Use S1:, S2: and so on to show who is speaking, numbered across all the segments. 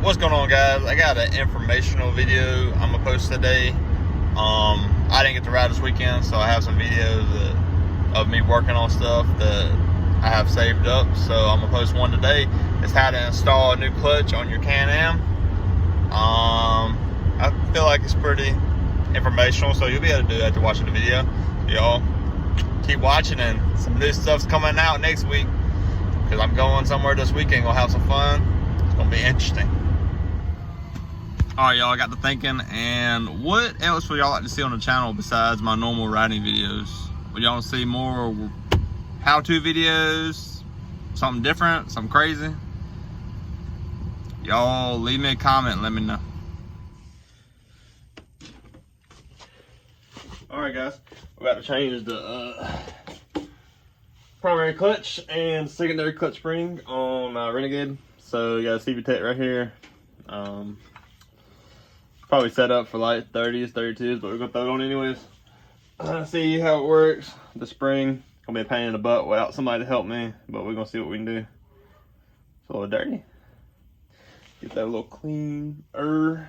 S1: What's going on, guys? I got an informational video I'm gonna post today. I didn't get to ride this weekend, so I have some videos of me working on stuff that I have saved up. So I'm gonna post one today. It's how to install a new clutch on your Can-Am. I feel like it's pretty informational, so you'll be able to do that after watching the video. Y'all keep watching, and some new stuff's coming out next week because I'm going somewhere this weekend. Gonna have some fun. It's gonna be interesting. All right, y'all, I got to thinking, and what else would y'all like to see on the channel besides my normal riding videos? Would y'all see more how-to videos, something different, something crazy? Y'all leave me a comment and let me know. All right, guys, we're about to change the primary clutch and secondary clutch spring on my Renegade. So you got a CVT right here. Probably set up for like 30s, 32s, but we're gonna throw it on anyways. See how it works. The spring gonna be a pain in the butt without somebody to help me, but we're gonna see what we can do. It's a little dirty. Get that a little clean. Run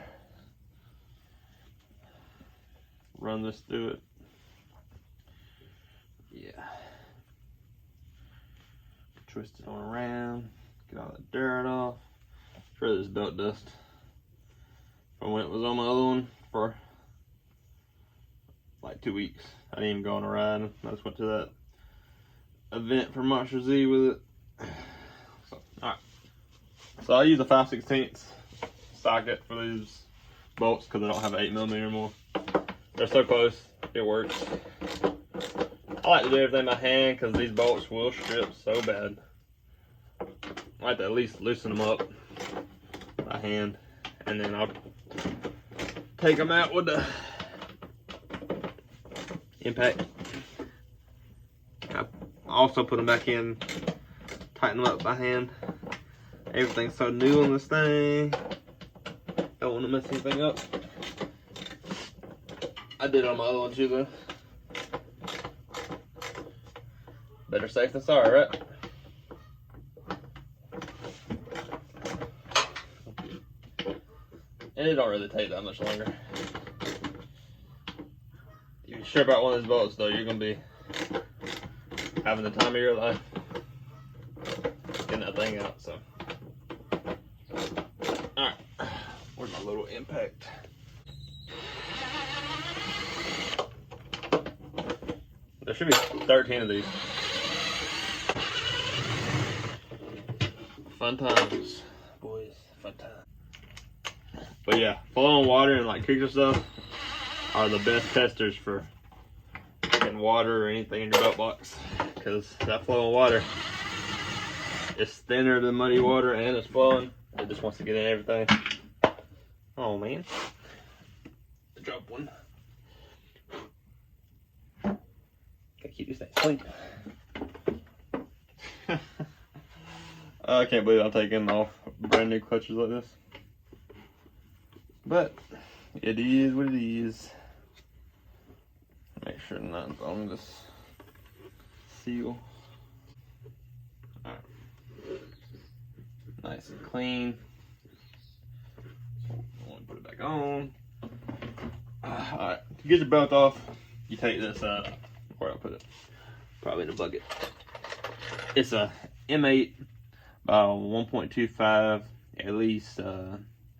S1: this through it. Yeah. Twist it on around. Get all the dirt off. Sure, this belt dust from when it was on my other one for like 2 weeks. I didn't even go on a ride. I just went to that event for Monster Z with it. So, all right. So I use a 5/16 socket for these bolts because I don't have an 8mm anymore. They're so close, it works. I like to do everything by hand because these bolts will strip so bad. I like to at least loosen them up by hand, and then I'll take them out with the impact. I also put them back in, tighten them up by hand. Everything's so new on this thing. Don't want to mess anything up. I did it on my other one too, though. Better safe than sorry, right? And it don't really take that much longer. If you're sure about one of these bolts, though, you're gonna be having the time of your life getting that thing out. So, all right, where's my little impact? There should be 13 of these. Fun times, boys. Fun times. But yeah, flowing water and like creeks and stuff are the best testers for getting water or anything in your belt box, because that flowing water is thinner than muddy water and it's flowing. It just wants to get in everything. Oh man, I dropped one. Gotta keep these things clean. I can't believe I'm taking off brand new clutches like this. But it is what it is. Make sure nothing's on this seal. Alright. Nice and clean. I want to put it back on. Alright, to get your belt off, you take this, where I put it? Probably in a bucket. It's a M8 by 1.25, at least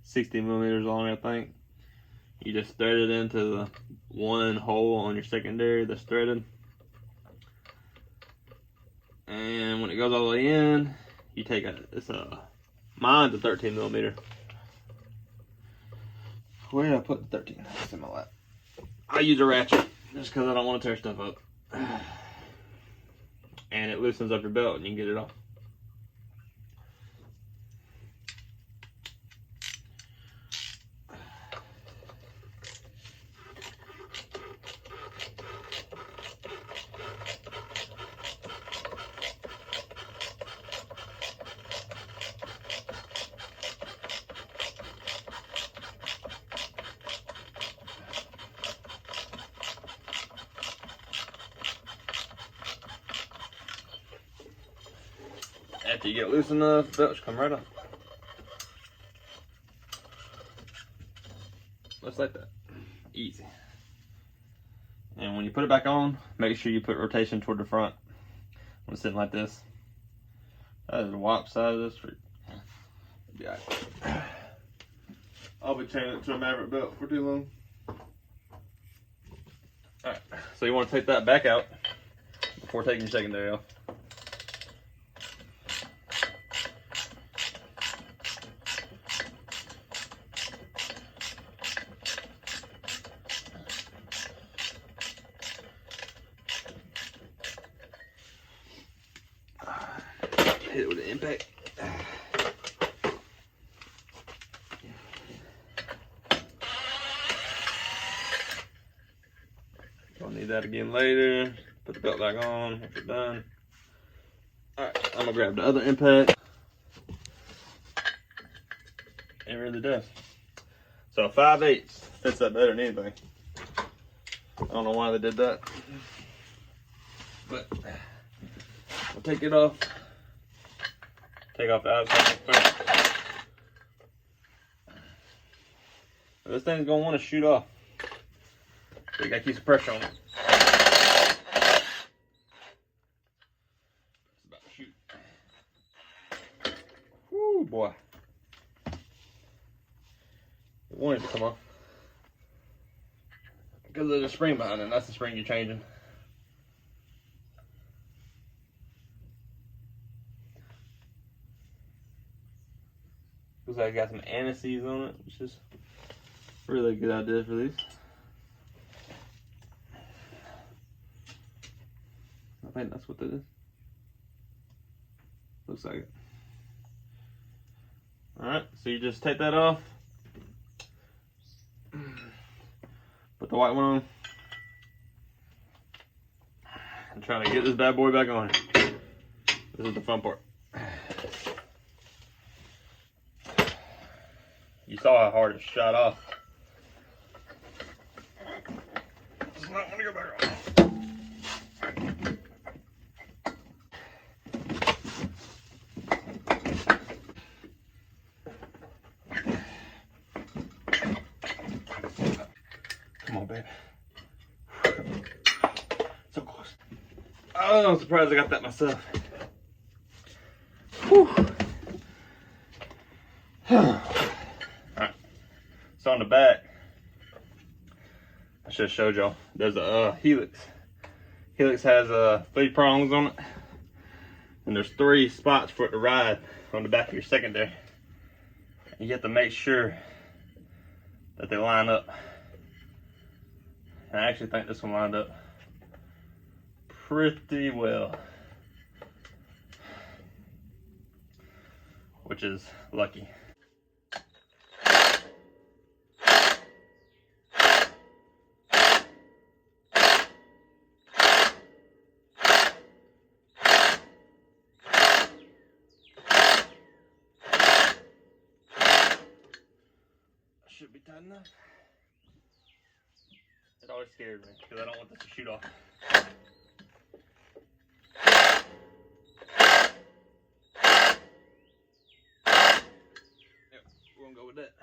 S1: 60mm long, I think. You just thread it into the one hole on your secondary that's threaded. And when it goes all the way in, you take mine's a 13mm. Where did I put the 13? It's in my lap. I use a ratchet just because I don't want to tear stuff up. And it loosens up your belt and you can get it off. After you get loose enough, the belt should come right off. Just like that. Easy. And when you put it back on, make sure you put rotation toward the front. When it's sitting like this. That is the WAP side of this. Be all right. I'll be chaining it to a Maverick belt for too long. Alright, so you want to take that back out before taking your secondary off. Hit it with the impact. I'll need that again later. Put the belt back on once you're done. Alright, I'm gonna grab the other impact. It really does. So a 5/8 fits that better than anything. I don't know why they did that. But I'll take it off. Take off the outside first. This thing's gonna want to shoot off. So you gotta keep some pressure on it. It's about to shoot. Woo, boy. It wanted to come off. Because there's a spring behind it, that's the spring you're changing. Looks like I got some anise on it, which is a really good idea for these. I think that's what that is. Looks like it. Alright, so you just take that off. Put the white one on. And try to get this bad boy back on. This is the fun part. You saw how hard it shot off. It's not gonna go back on. Come on, baby. So close. Oh, I'm surprised I got that myself. Whew. Alright. So on the back, I should have showed y'all. There's a Helix. Helix has 3 prongs on it. And there's 3 spots for it to ride on the back of your secondary. And you have to make sure that they line up. And I actually think this one lined up pretty well, which is lucky. Should be tight enough. It always scared me because I don't want this to shoot off. Yep, we're gonna go with that.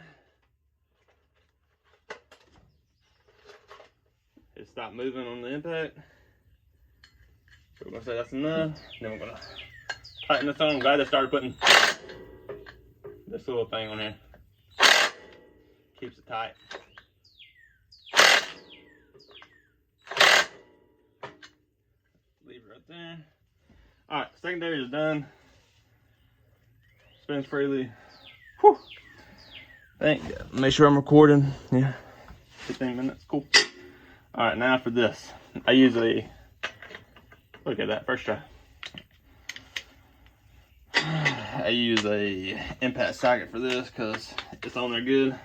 S1: It stopped moving on the impact. So we're gonna say that's enough. Then we're gonna tighten this on. I'm glad they started putting this little thing on here. Keeps it tight. Leave it right there. Alright, secondary is done. Spins freely. Whew. Make sure I'm recording. Yeah. 15 minutes. Cool. Alright, now for this. I use a, look at that, first try. I use a impact socket for this because it's on there good.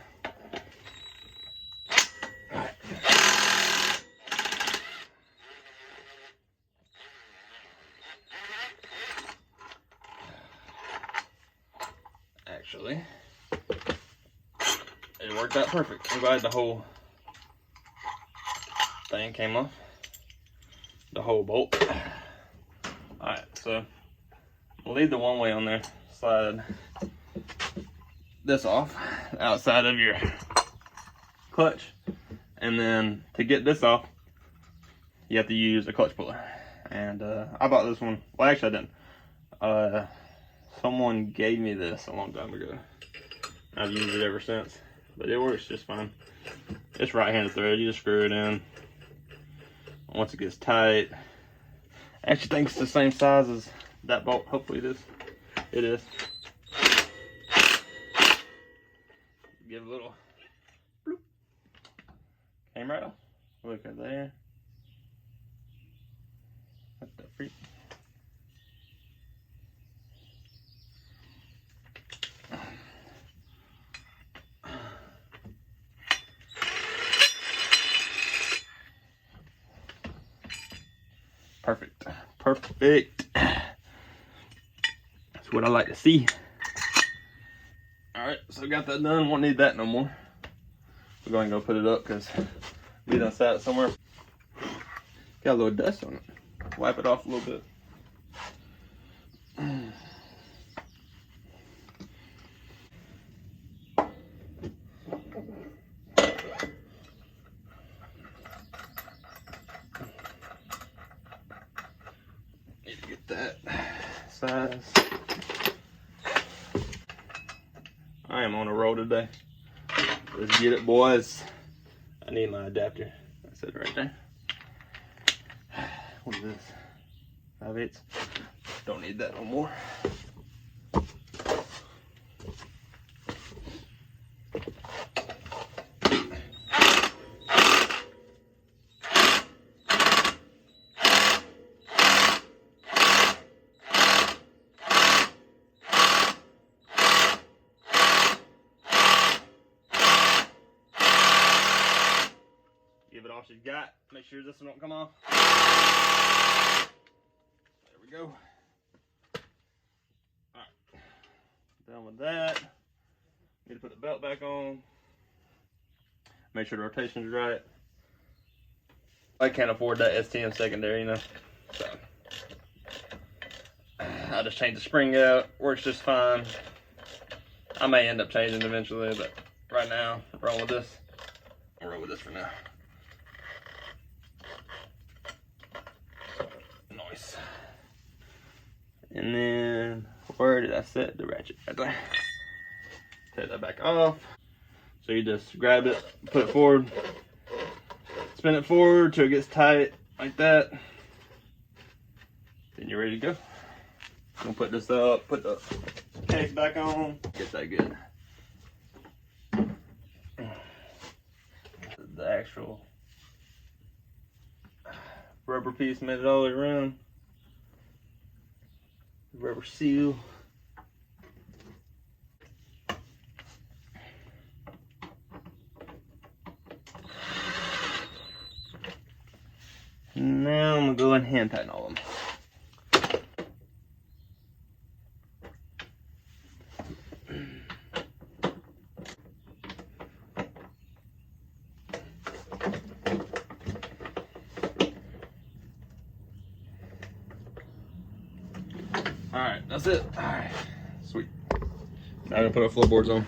S1: Actually, it worked out perfect. I'm glad the whole thing came off. The whole bolt. Alright, so I'll leave the one way on there. Slide this off outside of your clutch. And then to get this off, you have to use a clutch puller. And I bought this one. Well, actually I didn't. Someone gave me this a long time ago. I've used it ever since, but it works just fine. It's right-handed thread. You just screw it in. Once it gets tight, I actually think it's the same size as that bolt. Hopefully it is. It is. Give a little bloop. Came right off. Look at there. What the freak? Perfect. Perfect. That's what I like to see. Alright, so got that done. Won't need that no more. We're going to go put it up because we done sat it somewhere. Got a little dust on it. Wipe it off a little bit. Need to get that size. I am on a roll today. Let's get it, boys. I need my adapter. That's it right there. What is this? 5/8. Don't need that no more. Give it all she's got. Make sure this one don't come off. There we go. Alright. Done with that. Need to put the belt back on. Make sure the rotation's right. I can't afford that STM secondary, you know. So I just changed the spring out. Works just fine. I may end up changing eventually, but right now, roll with this. I'll roll with this for now. Nice. And then, where did I set the ratchet? Right there. Take that back off. So you just grab it, put it forward, spin it forward till it gets tight, like that. Then you're ready to go. I'm gonna put this up, put the case back on, get that good. The actual rubber piece made it all the way around. Rubber seal. Now I'm gonna go and hand tighten all of them. Alright, that's it. Alright, sweet. Now I'm gonna put our floorboards on.